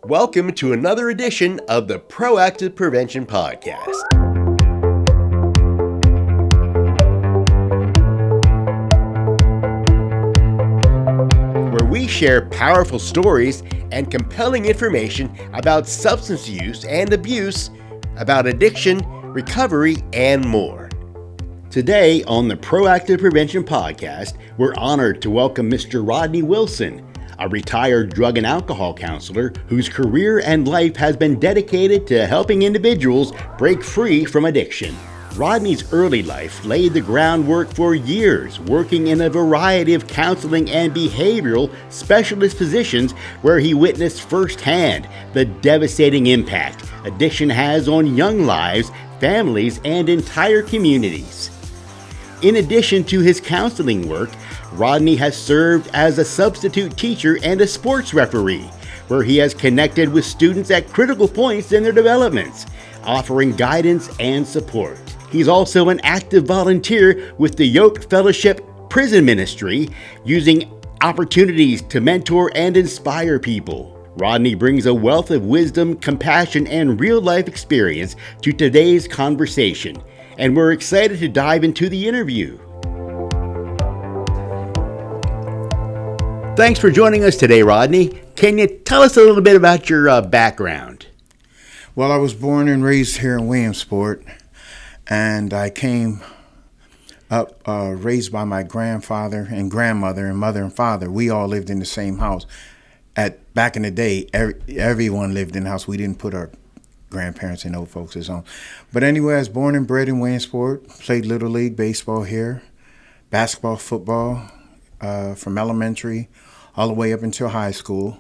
Welcome to another edition of the Proactive Prevention Podcast. Where we share powerful stories and compelling information about substance use and abuse, about addiction, recovery, and more. Today on the Proactive Prevention Podcast, we're honored to welcome Mr. Rodney Wilson, a retired drug and alcohol counselor whose career and life has been dedicated to helping individuals break free from addiction. Rodney's early life laid the groundwork for years, working in a variety of counseling and behavioral specialist positions where he witnessed firsthand the devastating impact addiction has on young lives, families, and entire communities. In addition to his counseling work, Rodney has served as a substitute teacher and a sports referee, where he has connected with students at critical points in their developments, offering guidance and support. He's also an active volunteer with the Yoke Fellowship Prison Ministry, using opportunities to mentor and inspire people. Rodney brings a wealth of wisdom, compassion, and real-life experience to today's conversation, and we're excited to dive into the interview. Thanks for joining us today, Rodney. Can you tell us a little bit about your background? Well, I was born and raised here in Williamsport, and I came up raised by my grandfather and grandmother and mother and father. We all lived in the same house. Back in the day, everyone lived in the house. We didn't put our grandparents and old folks' home. But anyway, I was born and bred in Williamsport, played Little League baseball here, basketball, football, from elementary all the way up until high school.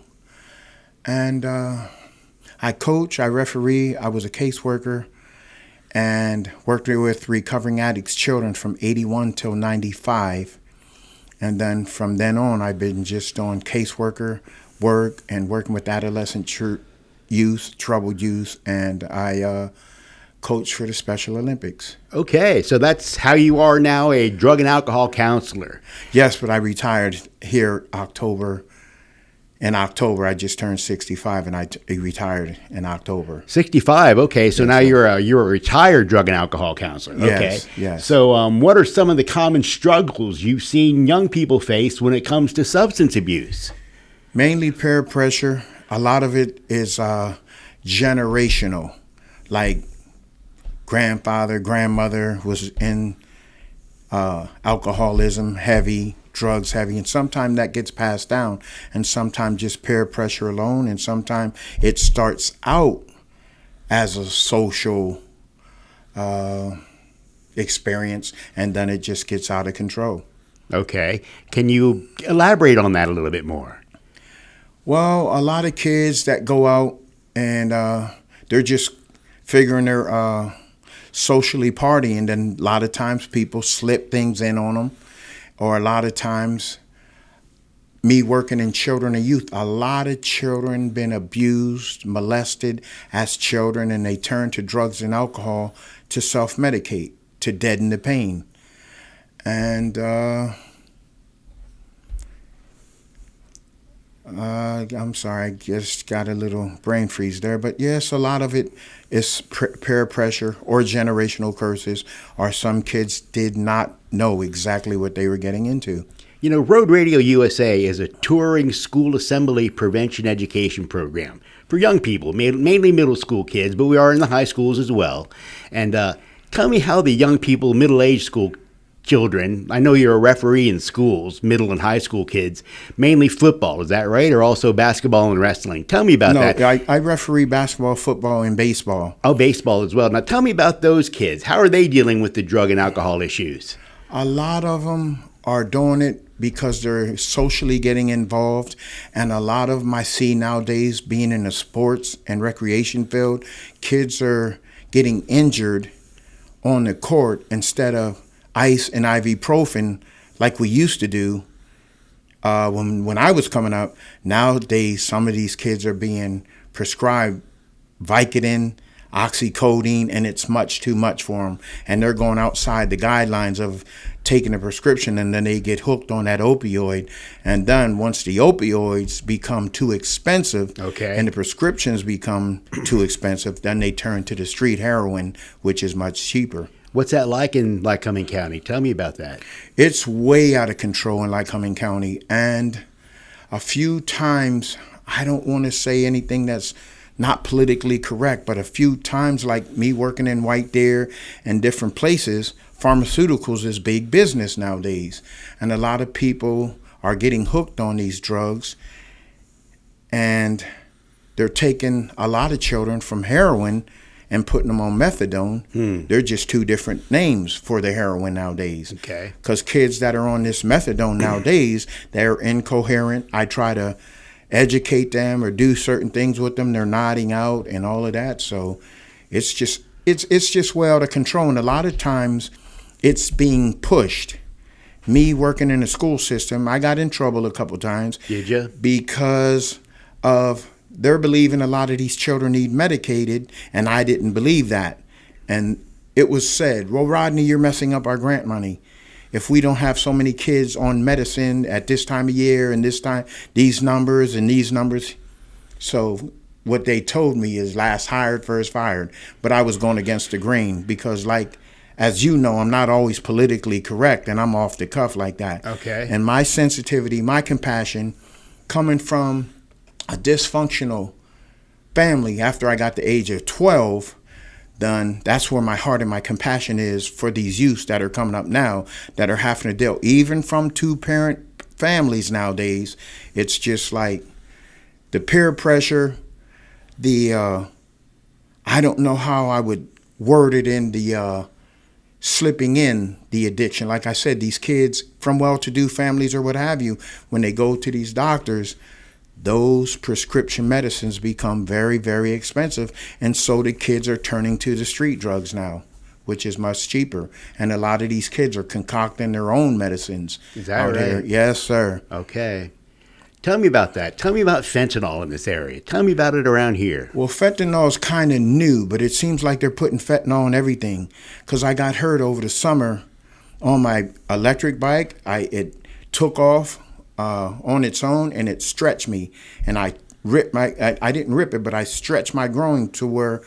And I coach, I referee, I was a caseworker, and worked with recovering addicts children from 81 till 95. And then from then on, I've been just doing caseworker work and working with adolescent youth, troubled youth, and I coach for the Special Olympics. Okay, so that's how you are now, a drug and alcohol counselor. Yes, but I retired here in October. I just turned 65, and I retired in October. 65, okay, so now you're a retired drug and alcohol counselor. Okay. Yes. So what are some of the common struggles you've seen young people face when it comes to substance abuse? Mainly peer pressure. A lot of it is generational, like grandfather, grandmother was in alcoholism heavy, drugs heavy, and sometimes that gets passed down, and sometimes just peer pressure alone, and sometimes it starts out as a social experience, and then it just gets out of control. Okay. Can you elaborate on that a little bit more? Well, a lot of kids that go out and they're just figuring they're socially partying, and a lot of times people slip things in on them, or a lot of times me working in children and youth, a lot of children been abused, molested as children, and they turn to drugs and alcohol to self-medicate, to deaden the pain. And I'm sorry, I just got a little brain freeze there. But yes, a lot of it is peer pressure or generational curses, or some kids did not know exactly what they were getting into. You know, Road Radio USA is a touring school assembly prevention education program for young people, mainly middle school kids, but we are in the high schools as well. And tell me how the young people, middle-aged school children, I know you're a referee in schools, middle and high school kids, mainly football, is that right? Or also basketball and wrestling? Tell me about that. No, I referee basketball, football, and baseball. Oh, baseball as well. Now tell me about those kids. How are they dealing with the drug and alcohol issues? A lot of them are doing it because they're socially getting involved, and a lot of them I see nowadays being in the sports and recreation field, kids are getting injured on the court instead of ice and ibuprofen like we used to do when I was coming up. Nowadays, some of these kids are being prescribed Vicodin, oxycodone, and it's much too much for them. And they're going outside the guidelines of taking a prescription, and then they get hooked on that opioid. And then once the opioids become too expensive, and the prescriptions become too expensive, then they turn to the street heroin, which is much cheaper. What's that like in Lycoming County? Tell me about that. It's way out of control in Lycoming County. And a few times, I don't want to say anything that's not politically correct, but a few times, like me working in White Deer and different places, pharmaceuticals is big business nowadays. And a lot of people are getting hooked on these drugs, and they're taking a lot of children from heroin and putting them on methadone. They're just two different names for the heroin nowadays. Because kids that are on this methadone nowadays, they're incoherent. I try to educate them or do certain things with them. They're nodding out and all of that. So it's just way out of control. And a lot of times it's being pushed. Me working in the school system, I got in trouble a couple times. Did you? Because of they're believing a lot of these children need medicated, and I didn't believe that. And it was said, well, Rodney, you're messing up our grant money. If we don't have so many kids on medicine at this time of year and this time, these numbers and these numbers. So what they told me is last hired, first fired. But I was going against the grain because, like, as you know, I'm not always politically correct, and I'm off the cuff like that. And my sensitivity, my compassion, coming from a dysfunctional family after I got the age of 12, then that's where my heart and my compassion is for these youths that are coming up now that are having to deal, even from two-parent families nowadays. It's just like the peer pressure, I don't know how I would word it in the slipping in the addiction. Like I said, these kids from well-to-do families or what have you, when they go to these doctors, those prescription medicines become very, very expensive. And so the kids are turning to the street drugs now, which is much cheaper. And a lot of these kids are concocting their own medicines. Is that right? Yes, sir. Okay. Tell me about that. Tell me about fentanyl in this area. Tell me about it around here. Well, fentanyl is kind of new, but it seems like they're putting fentanyl in everything. Because I got hurt over the summer on my electric bike. It took off on its own, and it stretched me, and I didn't rip it, but I stretched my groin to where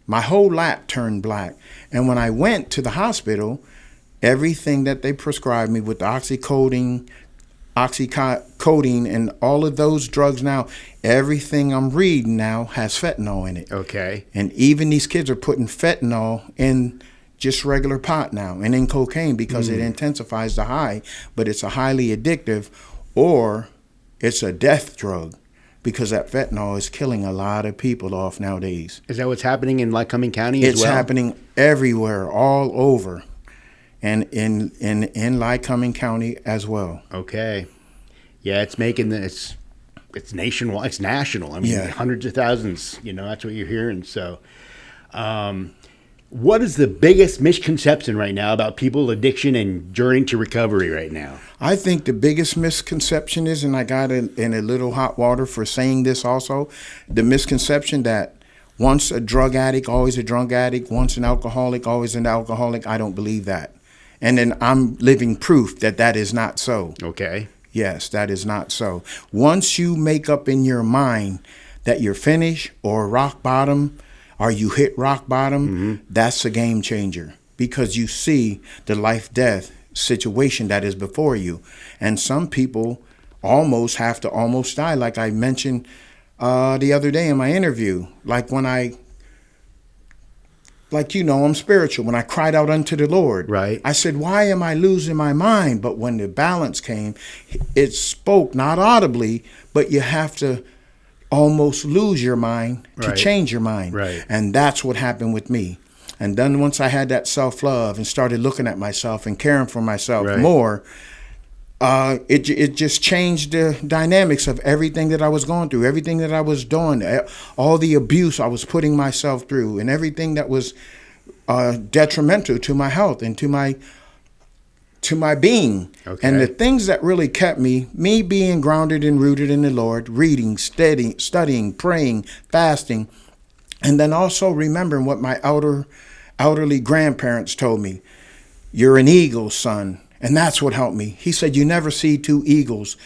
my whole lap turned black. And when I went to the hospital, everything that they prescribed me with the oxycodone and all of those drugs now, everything I'm reading now has fentanyl in it. And even these kids are putting fentanyl in just regular pot now and in cocaine because it intensifies the high, but it's a highly addictive, or it's a death drug because that fentanyl is killing a lot of people off nowadays. Is that what's happening in Lycoming County as well? It's happening everywhere, all over, and in Lycoming County as well. Yeah, it's making this, it's nationwide, it's national. I mean, hundreds of thousands, that's what you're hearing. So, what is the biggest misconception right now about people addiction and journey to recovery right now? I think the biggest misconception is, and I got in a little hot water for saying this also, the misconception that once a drug addict, always a drug addict, once an alcoholic, always an alcoholic. I don't believe that. And then I'm living proof that that is not so. Yes, that is not so. Once you make up in your mind that you're finished or rock bottom, or you hit rock bottom, that's a game changer because you see the life-death situation that is before you. And some people almost have to almost die, like I mentioned the other day in my interview. Like when I'm spiritual. When I cried out unto the Lord, I said, why am I losing my mind? But when the balance came, it spoke, not audibly, but you have to almost lose your mind to change your mind. And that's what happened with me. And then once I had that self-love and started looking at myself and caring for myself more, it just changed the dynamics of everything that I was going through, everything that I was doing, all the abuse I was putting myself through, and everything that was detrimental to my health and to my being. And the things that really kept me being grounded and rooted in the Lord, reading, studying, praying, fasting, And then also remembering what my elderly grandparents told me. You're an eagle, son. And that's what helped me. He said, you never see two eagles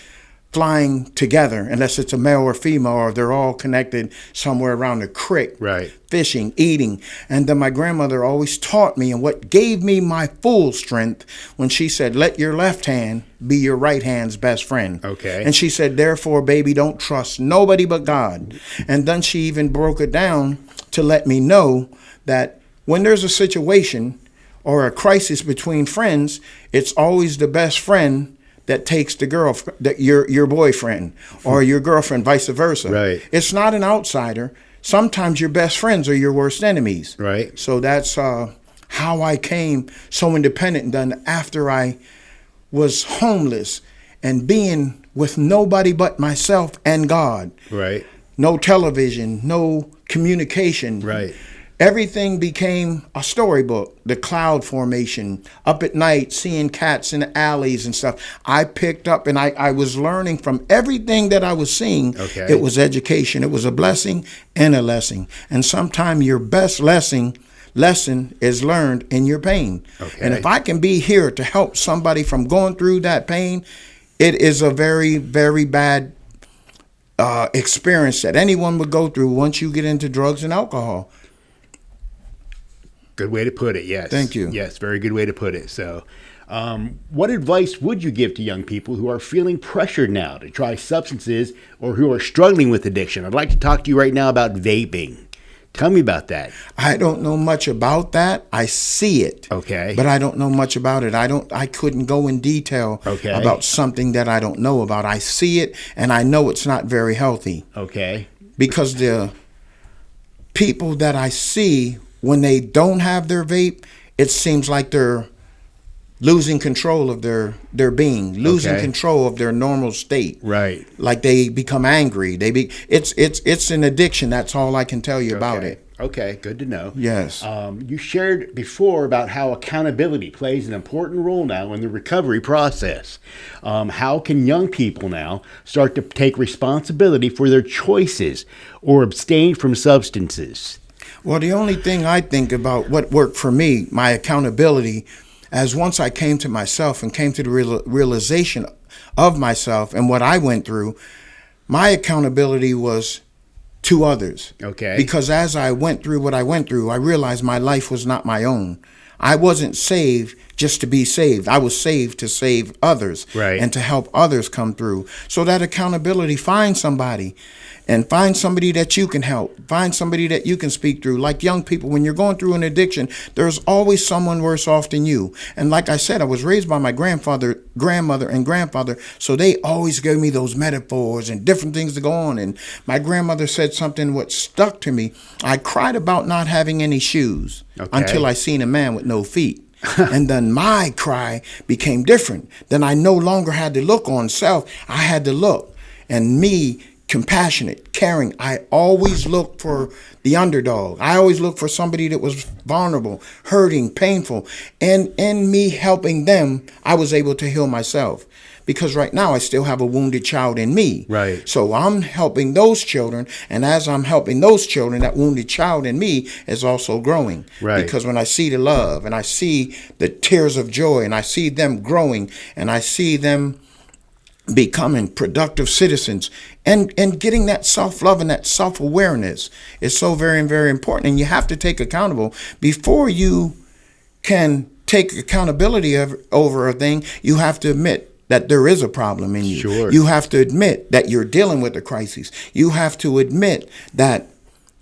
flying together unless it's a male or female, or they're all connected somewhere around the creek, Right. fishing, eating. And then my grandmother always taught me, and what gave me my full strength, when she said, let your left hand be your right hand's best friend. Okay. And she said, therefore, baby, don't trust nobody but God. And then she even broke it down to let me know that when there's a situation or a crisis between friends, it's always the best friend that takes the girl, that your boyfriend or your girlfriend, vice versa. Right. It's not an outsider. Sometimes your best friends are your worst enemies. Right. So that's how I came so independent. And then after I was homeless and being with nobody but myself and God. Right. No television, no communication. Right. Everything became a storybook. The cloud formation, up at night, seeing cats in the alleys and stuff. I picked up and I was learning from everything that I was seeing. Okay. It was education. It was a blessing and a lesson. And sometimes your best lesson is learned in your pain. Okay. And if I can be here to help somebody from going through that pain, it is a very, very bad experience that anyone would go through once you get into drugs and alcohol. Good way to put it, yes. Thank you. Yes, very good way to put it. So, what advice would you give to young people who are feeling pressured now to try substances or who are struggling with addiction? I'd like to talk to you right now about vaping. Tell me about that. I don't know much about that. I see it. Okay. But I don't know much about it. I couldn't go in detail about something that I don't know about. I see it and I know it's not very healthy. Okay. Because the people that I see, when they don't have their vape, it seems like they're losing control of their being, losing control of their normal state. Right. Like they become angry. It's an addiction. That's all I can tell you about it. Okay, good to know. Yes. You shared before about how accountability plays an important role now in the recovery process. How can young people now start to take responsibility for their choices or abstain from substances? Well, the only thing I think about what worked for me, my accountability, as once I came to myself and came to the realization of myself and what I went through, my accountability was to others. Okay. Because as I went through what I went through, I realized my life was not my own. I wasn't saved just to be saved. I was saved to save others. Right. And to help others come through. So that accountability, find somebody. And find somebody that you can help. Find somebody that you can speak through. Like young people, when you're going through an addiction, there's always someone worse off than you. And like I said, I was raised by my grandmother, and grandfather, so they always gave me those metaphors and different things to go on. And my grandmother said something what stuck to me. I cried about not having any shoes until I seen a man with no feet. And then my cry became different. Then I no longer had to look on self. I had to look. And me, compassionate, caring. I always look for the underdog. I always look for somebody that was vulnerable, hurting, painful. And in me helping them, I was able to heal myself. Because right now I still have a wounded child in me. Right. So I'm helping those children. And as I'm helping those children, that wounded child in me is also growing. Right. Because when I see the love and I see the tears of joy and I see them growing and I see them becoming productive citizens and getting that self-love and that self-awareness is so very, very important. And you have to take accountable before you can take accountability over a thing. You have to admit that there is a problem in you. Sure. You have to admit that you're dealing with a crisis. You have to admit that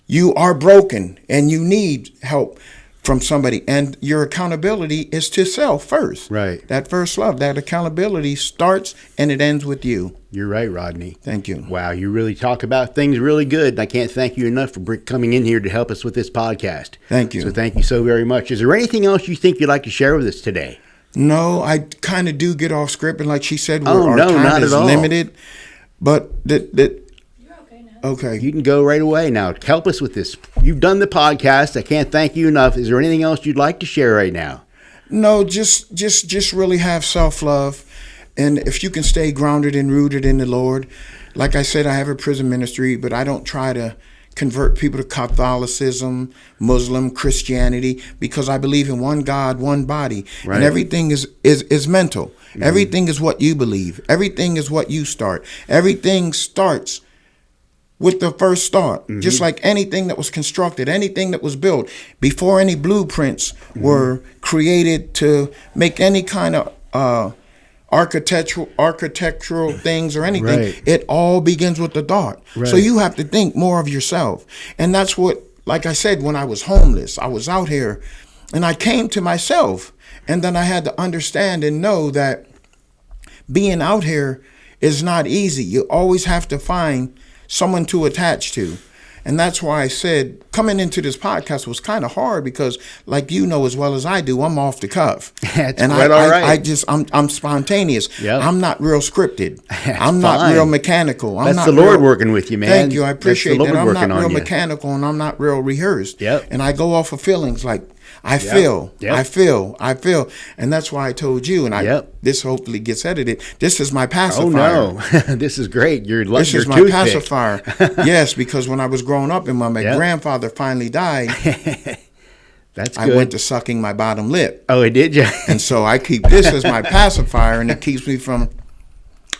you are broken and you need help from somebody, and your accountability is to self first. Right. That first love, that accountability starts and it ends with you. You're right, Rodney. Thank you. Wow, you really talk about things really good. I can't thank you enough for coming in here to help us with this podcast. Thank you. So thank you so very much. Is there anything else you think you'd like to share with us today? No, I kind of do get off script, and like she said, our time is limited. But okay. You can go right away now. Help us with this. You've done the podcast. I can't thank you enough. Is there anything else you'd like to share right now? No, just really have self-love. And if you can stay grounded and rooted in the Lord. Like I said, I have a prison ministry, but I don't try to convert people to Catholicism, Muslim, Christianity, because I believe in one God, one body. Right. And everything is mental. Mm-hmm. Everything is what you believe. Everything is what you start. Everything starts with the first thought. Mm-hmm. Just like anything that was constructed, anything that was built, before any blueprints mm-hmm. were created to make any kind of architectural things or anything, right. It all begins with the thought. Right. So you have to think more of yourself. And that's what, like I said, when I was homeless, I was out here and I came to myself, and then I had to understand and know that being out here is not easy. You always have to find someone to attach to. And that's why I said coming into this podcast was kind of hard, because, like you know as well as I do, I'm off the cuff. That's and right, I'm spontaneous. Yep. I'm not real scripted. I'm not real mechanical. That's not the Lord working with you, man. Thank you. I appreciate that. I'm not real you. mechanical, and I'm not real rehearsed. Yep. And I go off of feelings, like I feel. And that's why I told you, and this hopefully gets edited. This is my pacifier. Oh, no. This is great. This is my pacifier. Yes, because when I was growing up and when my grandfather finally died, that's I good. went to sucking my bottom lip. Oh, it did you? And so I keep this as my pacifier, and it keeps me from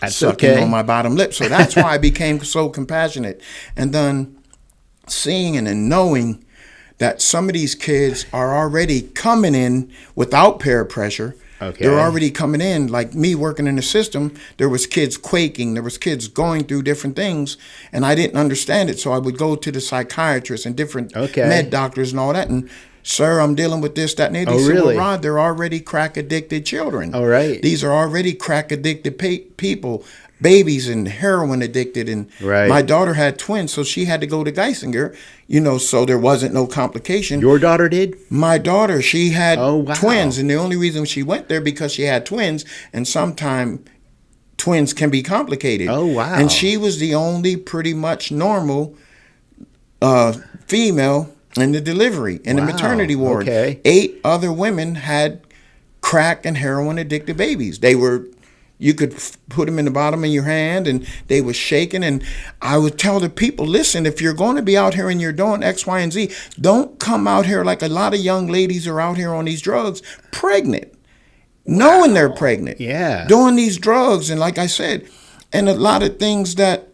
sucking on my bottom lip. So that's why I became so compassionate. And then seeing and then knowing that some of these kids are already coming in without peer pressure. Okay. They're already coming in, like me working in the system. There was kids quaking. There was kids going through different things, and I didn't understand it. So I would go to the psychiatrists and different med doctors and all that. And, sir, I'm dealing with this, that, and that. They said, well, Rod, they're already crack-addicted children. All right. These are already crack-addicted people. Babies and heroin addicted, and my daughter had twins, so she had to go to Geisinger, so there wasn't no complication. Your daughter did? My daughter, she had twins, and the only reason she went there because she had twins, and sometimes twins can be complicated. Oh, wow. And she was the only pretty much normal female in the delivery, in the maternity ward. Okay. 8 other women had crack and heroin addicted babies. You could put them in the bottom of your hand, and they were shaking. And I would tell the people, listen, if you're going to be out here and you're doing X, Y, and Z, don't come out here like a lot of young ladies are out here on these drugs, pregnant, knowing they're pregnant, doing these drugs. And like I said, and a lot of things that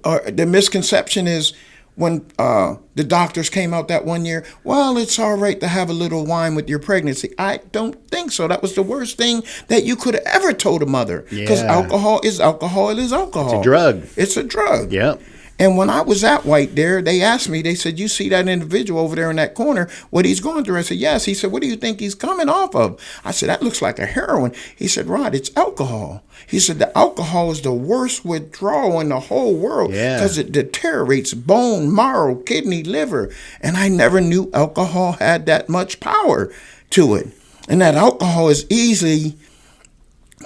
are the misconception is when the doctors came out that one year, well, it's all right to have a little wine with your pregnancy. I don't think so. That was the worst thing that you could have ever told a mother. Because alcohol is alcohol. It is alcohol. It's a drug. It's a drug. Yep. And when I was at White there, they asked me, they said, you see that individual over there in that corner, what he's going through? I said, yes. He said, what do you think he's coming off of? I said, that looks like a heroin. He said, Rod, it's alcohol. He said, the alcohol is the worst withdrawal in the whole world because it deteriorates bone, marrow, kidney, liver. And I never knew alcohol had that much power to it. And that alcohol is easy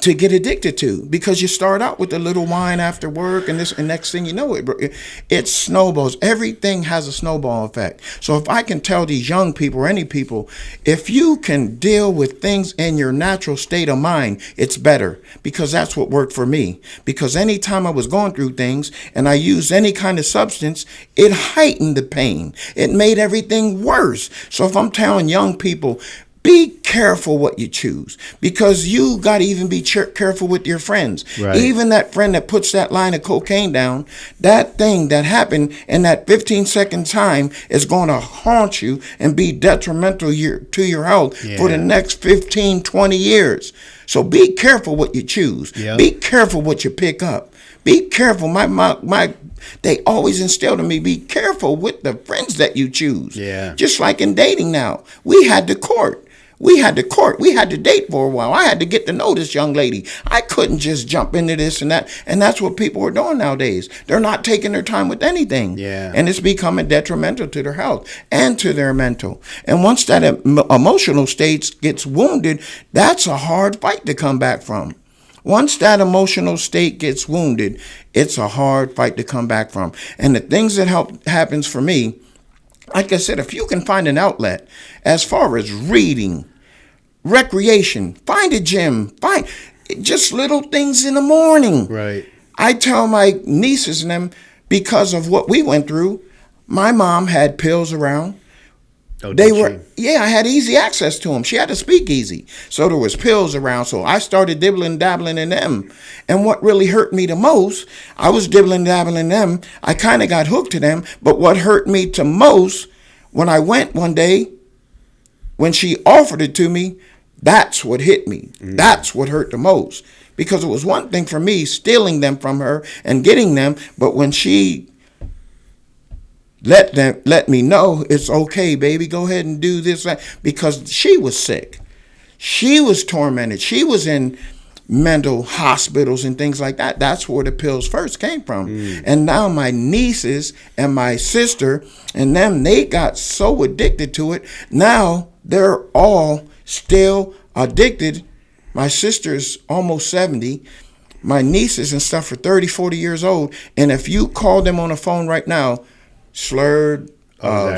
to get addicted to, because you start out with a little wine after work, and next thing you know, it snowballs. Everything has a snowball effect. So if I can tell these young people or any people, if you can deal with things in your natural state of mind, it's better, because that's what worked for me. Because anytime I was going through things and I used any kind of substance, it heightened the pain. It made everything worse. So if I'm telling young people, be careful what you choose, because you got to even be careful with your friends. Right. Even that friend that puts that line of cocaine down, that thing that happened in that 15-second time is going to haunt you and be detrimental to your health for the next 15, 20 years. So be careful what you choose. Yep. Be careful what you pick up. Be careful. They always instilled in me, be careful with the friends that you choose. Yeah. Just like in dating now. We had to court. We had to date for a while. I had to get to know this young lady. I couldn't just jump into this and that. And that's what people are doing nowadays. They're not taking their time with anything. Yeah. And it's becoming detrimental to their health and to their mental. And once that emotional state gets wounded, that's a hard fight to come back from. Once that emotional state gets wounded, it's a hard fight to come back from. And the things that happens for me, like I said, if you can find an outlet as far as reading, recreation, find a gym, find just little things in the morning. Right. I tell my nieces and them, because of what we went through, my mom had pills around. Oh, They did were, yeah, I had easy access to them. She had to speak easy. So there was pills around. So I started dibbling, dabbling in them. And what really hurt me the most, I was dibbling, dabbling in them. I kind of got hooked to them. But what hurt me the most, when I went one day, when she offered it to me, that's what hit me. That's what hurt the most. Because it was one thing for me stealing them from her and getting them. But when she let me know, it's okay, baby, go ahead and do this, because she was sick. She was tormented. She was in mental hospitals and things like that. That's where the pills first came from. And now my nieces and my sister and them, they got so addicted to it. Now they're all still addicted. My sister's almost 70. My nieces and stuff are 30, 40 years old. And if you call them on the phone right now, slurred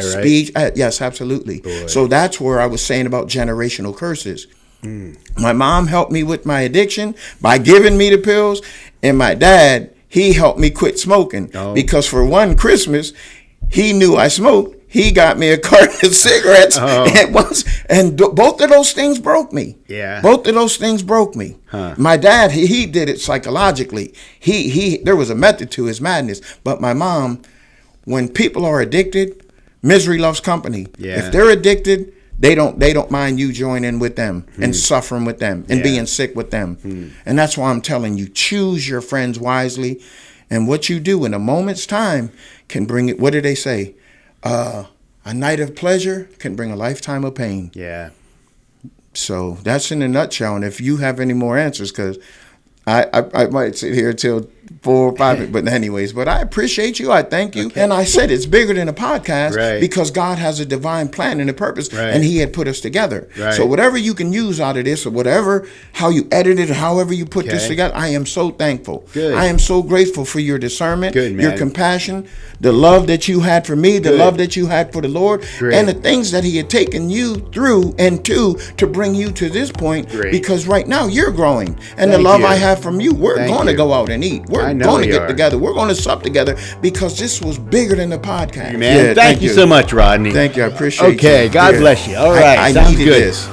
speech. Yes, absolutely. Boy. So that's where I was saying about generational curses. My mom helped me with my addiction by giving me the pills, and my dad, he helped me quit smoking because for one Christmas, he knew I smoked. He got me a carton of cigarettes at once, and both of those things broke me. Yeah, both of those things broke me. My dad, he did it psychologically. He there was a method to his madness, but my mom. When people are addicted, misery loves company. Yeah. If they're addicted, they don't mind you joining with them and suffering with them and being sick with them. And that's why I'm telling you, choose your friends wisely. And what you do in a moment's time can bring it. What do they say? A night of pleasure can bring a lifetime of pain. Yeah. So that's in a nutshell. And if you have any more answers, because I might sit here till 4 or 5, but anyways, but I appreciate you. I thank you. Okay. And I said it's bigger than a podcast because God has a divine plan and a purpose, and he had put us together. So whatever you can use out of this, or whatever, how you edit it, or however you put this together, I am so thankful. Good. I am so grateful for your discernment, your compassion, the love that you had for me, the love that you had for the Lord, and the things that he had taken you through and to bring you to this point, because right now you're growing. And the love I have from you, we're going to go out and eat. We're going to get together. We're going to sup together because this was bigger than the podcast. Man, thank you so much, Rodney. Thank you. I appreciate you. Okay, God bless you. All right, I sounds needed good. This.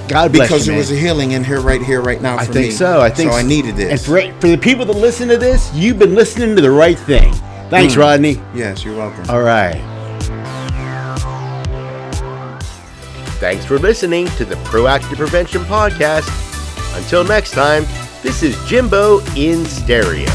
God bless because you, there was a healing in here, right now for me. I think so. I I needed this. And for the people that listen to this, you've been listening to the right thing. Thanks, Rodney. Yes, you're welcome. All right. Thanks for listening to the Proactive Prevention Podcast. Until next time, this is Jimbo in stereo.